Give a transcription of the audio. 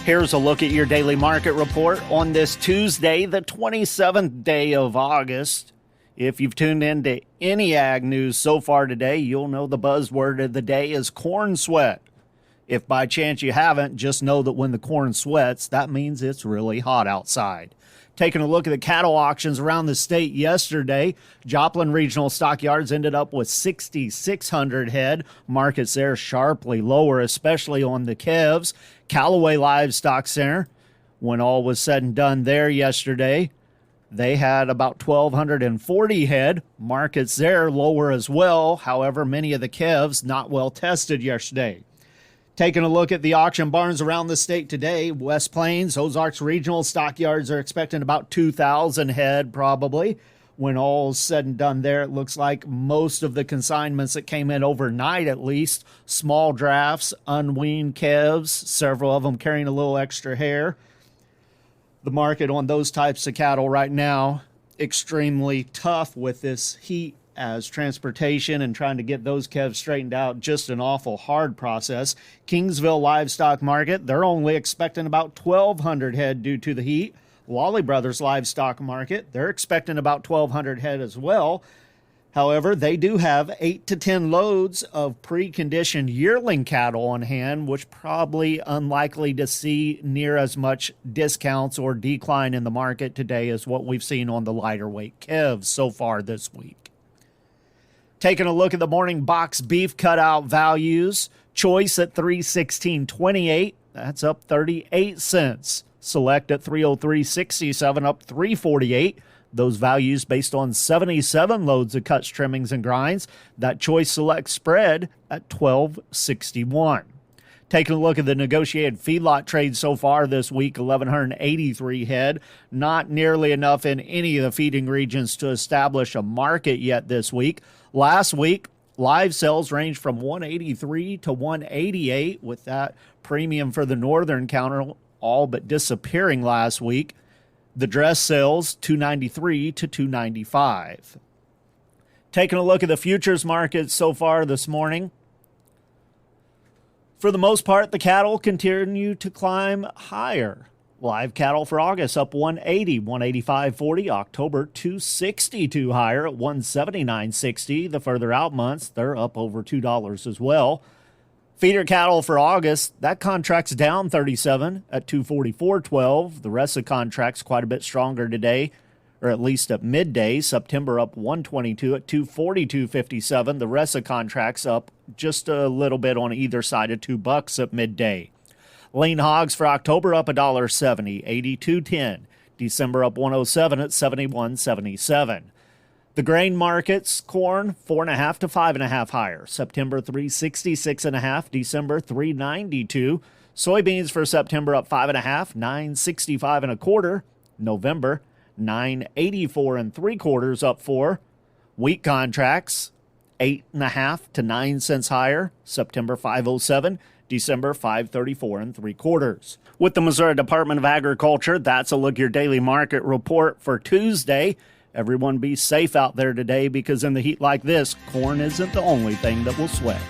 Here's a look at your daily market report on this Tuesday, the 27th day of August. If you've tuned into any ag news so far today, you'll know the buzzword of the day is corn sweat. If by chance you haven't, just know that when the corn sweats, that means it's really hot outside. Taking a look at the cattle auctions around the state yesterday, Joplin Regional Stockyards ended up with 6,600 head. Markets there sharply lower, especially on the calves. Callaway Livestock Center, when all was said and done there yesterday, they had about 1,240 head. Markets there lower as well. However, many of the calves not well tested yesterday. Taking a look at the auction barns around the state today, West Plains, Ozarks Regional Stockyards are expecting about 2,000 head probably. When all's said and done there, it looks like most of the consignments that came in overnight at least, small drafts, unweaned calves, several of them carrying a little extra hair. The market on those types of cattle right now, extremely tough with this heat as transportation and trying to get those calves straightened out, just an awful hard process. Kingsville Livestock Market, they're only expecting about 1,200 head due to the heat. Lawley Brothers Livestock Market, they're expecting about 1,200 head as well. However, they do have 8 to 10 loads of pre-conditioned yearling cattle on hand, which probably unlikely to see near as much discounts or decline in the market today as what we've seen on the lighter weight calves so far this week. Taking a look at the morning box beef cutout values, choice at $316.28, that's up 38 cents. Select at $303.67, up $3.48. Those values based on 77 loads of cuts, trimmings, and grinds. That choice select spread at $12.61. Taking a look at the negotiated feedlot trade so far this week, 1,183 head. Not nearly enough in any of the feeding regions to establish a market yet this week. Last week, live sales ranged from 183 to 188, with that premium for the northern counter all but disappearing last week. The dress sales, 293 to 295. Taking a look at the futures market so far this morning. For the most part, the cattle continue to climb higher. Live cattle for August up 180, 185.40. October 262 higher at 179.60. The further out months, they're up over $2 as well. Feeder cattle for August, that contract's down 37 at 244.12. The rest of the contract's quite a bit stronger today, or at least at midday. September up 122 at 242.57. The rest of the contract's up just a little bit on either side of $2 at midday. Lean hogs for October up $1.70, 82.10. December up 107 at 71.77. The grain markets, corn 4.5 to 5.5 higher. September 366.5, December 392. Soybeans for September up 5.5, 965.25. November 984.75 up 4. Wheat contracts 8.5 to 9 cents higher. September 507. December 534.75. With the Missouri Department of Agriculture, that's a look at your daily market report for Tuesday. Everyone be safe out there today, because in the heat like this, corn isn't the only thing that will sweat.